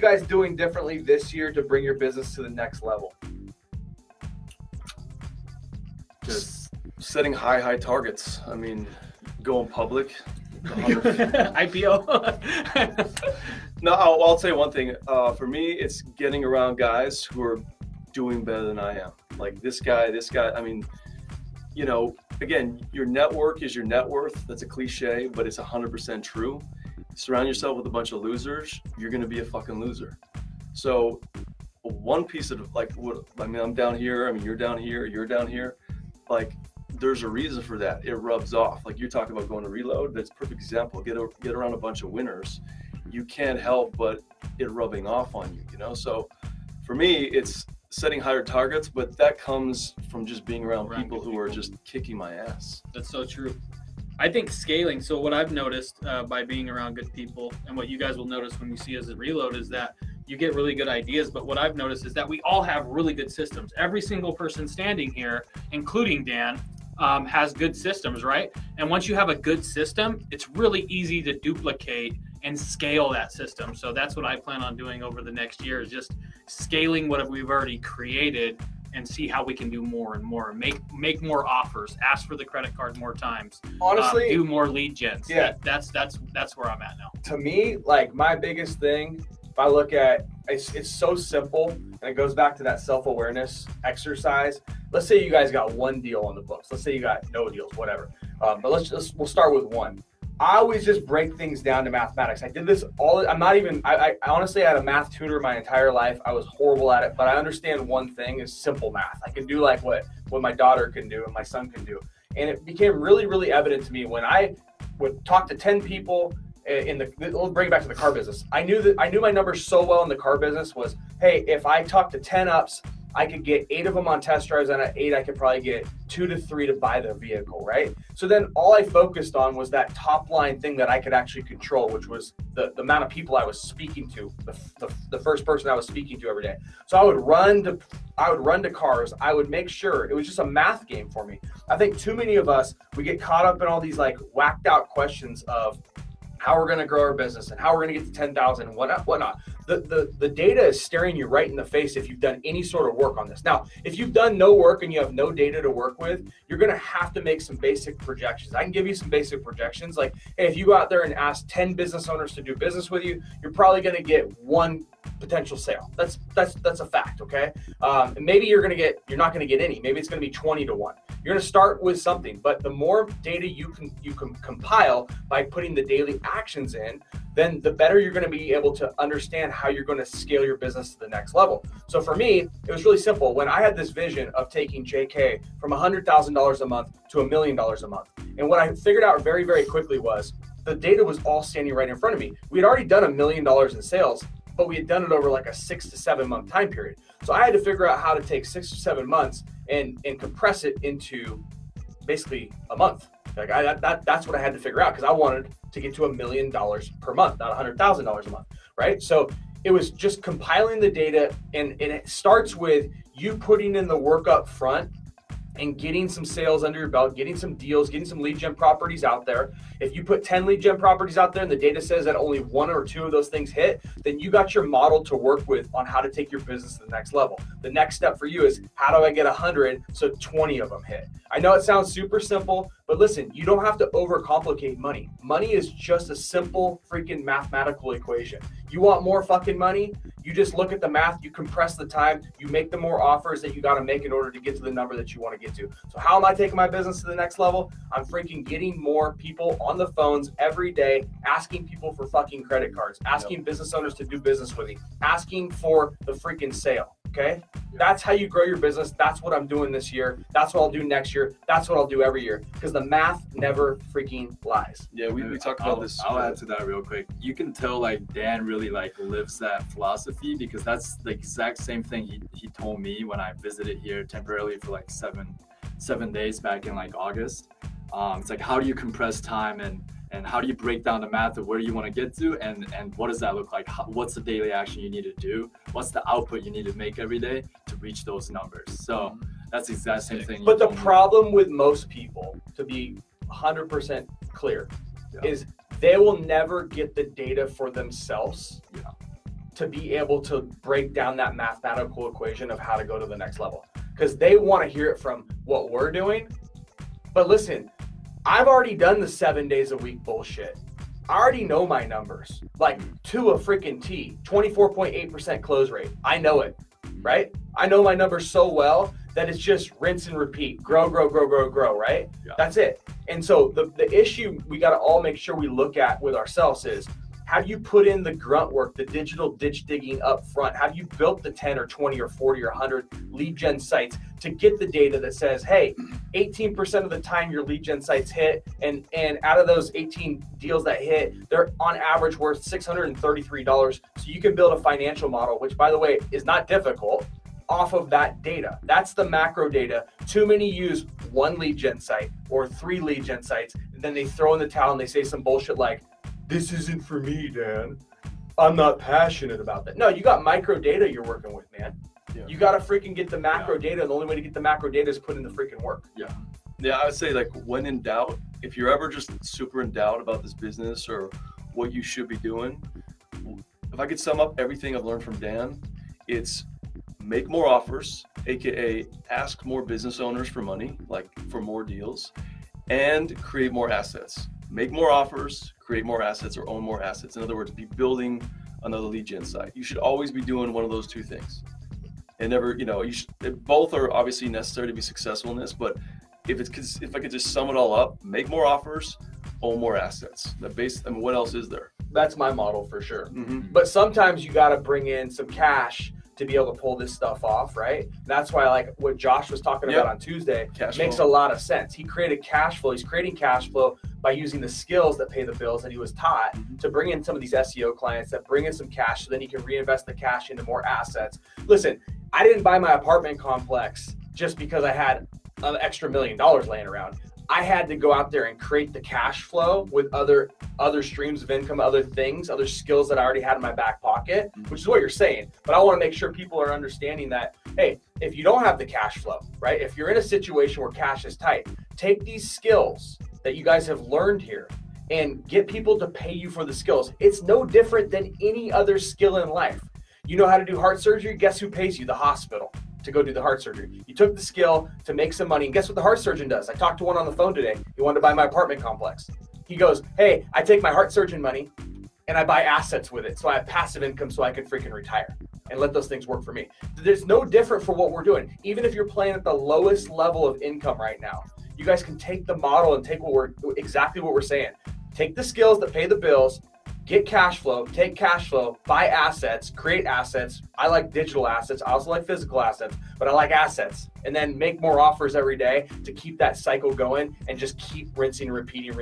you guys doing differently this year to bring your business to the next level? Just setting high targets. I mean, going public. IPO. No, I'll tell you one thing. For me, it's getting around guys who are doing better than I am. Like this guy. I mean, you know, again, your network is your net worth. That's a cliche, but it's 100% true. Surround yourself with a bunch of losers, you're going to be a fucking loser. So one piece of like, what, I mean, I'm down here. I mean, you're down here. You're down here. Like, there's a reason for that. It rubs off. Like you're talking about going to reload. That's a perfect example. Get around a bunch of winners. You can't help but it rubbing off on you, you know? So for me, it's setting higher targets, but that comes from just being around people who are just kicking my ass. That's so true. I think scaling, so what I've noticed by being around good people, and what you guys will notice when you see us at Reload, is that you get really good ideas. But what I've noticed is that we all have really good systems. Every single person standing here, including Dan, has good systems, right? And once you have a good system, it's really easy to duplicate and scale that system. So that's what I plan on doing over the next year, is just scaling what we've already created and see how we can do more and more. Make more offers, ask for the credit card more times. Honestly, do more lead gens. Yeah, that's where I'm at now. To me, like my biggest thing, if I look at it's so simple, and it goes back to that self-awareness exercise. Let's say you guys got one deal on the books. Let's say you got no deals, whatever. But we'll start with one. I always just break things down to mathematics. I did this I honestly had a math tutor my entire life. I was horrible at it, but I understand one thing is simple math. I can do like what my daughter can do and my son can do. And it became really, really evident to me when I would talk to 10 people let's bring it back to the car business. I knew my numbers so well in the car business was, hey, if I talk to 10 ups, I could get 8 of them on test drives, and at 8, I could probably get 2 to 3 to buy the vehicle, right? So then all I focused on was that top line thing that I could actually control, which was the amount of people I was speaking to, the first person I was speaking to every day. So I would run to cars. I would make sure it was just a math game for me. I think too many of us, we get caught up in all these like whacked out questions of how we're going to grow our business and how we're going to get to 10,000 and whatnot. The data is staring you right in the face if you've done any sort of work on this. Now, if you've done no work and you have no data to work with, you're going to have to make some basic projections. I can give you some basic projections. Like, hey, if you go out there and ask 10 business owners to do business with you, you're probably going to get 1 potential sale. That's a fact, okay? Maybe you're not going to get any. Maybe it's going to be 20 to 1. You're going to start with something, but the more data you can compile by putting the daily actions in, then the better you're going to be able to understand how you're going to scale your business to the next level. So for me, it was really simple. When I had this vision of taking JK from $100,000 a month to $1 million a month, and what I figured out very, very quickly was the data was all standing right in front of me. We had already done $1 million in sales, but we had done it over like a 6 to 7 month time period. So I had to figure out how to take 6 to 7 months and compress it into basically a month. Like that's what I had to figure out, because I wanted to get to $1 million per month, not $100,000 a month, right? So it was just compiling the data, and it starts with you putting in the work up front and getting some sales under your belt, getting some deals, getting some lead gen properties out there. If you put 10 lead gen properties out there and the data says that only 1 or 2 of those things hit, then you got your model to work with on how to take your business to the next level. The next step for you is, how do I get 100 so 20 of them hit? I know it sounds super simple, but listen, you don't have to overcomplicate money. Money is just a simple freaking mathematical equation. You want more fucking money? You just look at the math, you compress the time, you make the more offers that you got to make in order to get to the number that you want to get to. So how am I taking my business to the next level? I'm freaking getting more people on the phones every day, asking people for fucking credit cards, asking business owners to do business with me, asking for the freaking sale. Okay. That's how you grow your business. That's what I'm doing this year. That's what I'll do next year. That's what I'll do every year, because the math never freaking lies. Yeah, we talked about this. I'll add to that real quick. You can tell like Dan really like lives that philosophy, because that's the exact same thing he told me when I visited here temporarily for like seven days back in like August. It's like, how do you compress time and how do you break down the math of where you want to get to, and what does that look like? What's the daily action you need to do? What's the output you need to make every day to reach those numbers? So that's the exact same thing. But the problem with most people, to be 100% clear, is they will never get the data for themselves to be able to break down that mathematical equation of how to go to the next level. Because they want to hear it from what we're doing. But listen, I've already done the 7 days a week bullshit. I already know my numbers, like to a freaking T, 24.8% close rate. I know it, right? I know my numbers so well that it's just rinse and repeat, grow, right? Yeah. That's it. And so the issue we got to all make sure we look at with ourselves is, have you put in the grunt work, the digital ditch digging up front? Have you built the 10 or 20 or 40 or 100 lead gen sites to get the data that says, hey, 18% of the time your lead gen sites hit, and out of those 18 deals that hit, they're on average worth $633. So you can build a financial model, which by the way, is not difficult, off of that data. That's the macro data. Too many use one lead gen site or 3 lead gen sites, and then they throw in the towel and they say some bullshit like, this isn't for me, Dan. I'm not passionate about that. No, you got micro data you're working with, man. Yeah. You got to freaking get the macro data, and the only way to get the macro data is put in the freaking work. Yeah, I would say like when in doubt, if you're ever just super in doubt about this business or what you should be doing, if I could sum up everything I've learned from Dan, it's make more offers, AKA ask more business owners for money, like for more deals, and create more assets. Make more offers, create more assets, or own more assets. In other words, be building another lead gen site. You should always be doing one of those two things. And never, both are obviously necessary to be successful in this, but if I could just sum it all up, make more offers, own more assets. What else is there? That's my model for sure. Mm-hmm. But sometimes you got to bring in some cash to be able to pull this stuff off, right? That's why, like what Josh was talking about on Tuesday, makes a lot of sense. He created cash flow. He's creating cash flow by using the skills that pay the bills that he was taught to bring in some of these SEO clients that bring in some cash, so then he can reinvest the cash into more assets. Listen, I didn't buy my apartment complex just because I had an extra $1 million laying around. I had to go out there and create the cash flow with other streams of income, other things, other skills that I already had in my back pocket, which is what you're saying. But I want to make sure people are understanding that, hey, if you don't have the cash flow, right? If you're in a situation where cash is tight, take these skills that you guys have learned here and get people to pay you for the skills. It's no different than any other skill in life. You know how to do heart surgery? Guess who pays you? The hospital to go do the heart surgery. You took the skill to make some money, and guess what the heart surgeon does? I talked to one on the phone today. He wanted to buy my apartment complex. He goes, hey, I take my heart surgeon money and I buy assets with it, so I have passive income so I can freaking retire and let those things work for me. There's no different for what we're doing. Even if you're playing at the lowest level of income right now, you guys can take the model and take exactly what we're saying. Take the skills that pay the bills, get cash flow, take cash flow, buy assets, create assets. I like digital assets. I also like physical assets, but I like assets. And then make more offers every day to keep that cycle going and just keep rinsing and repeating.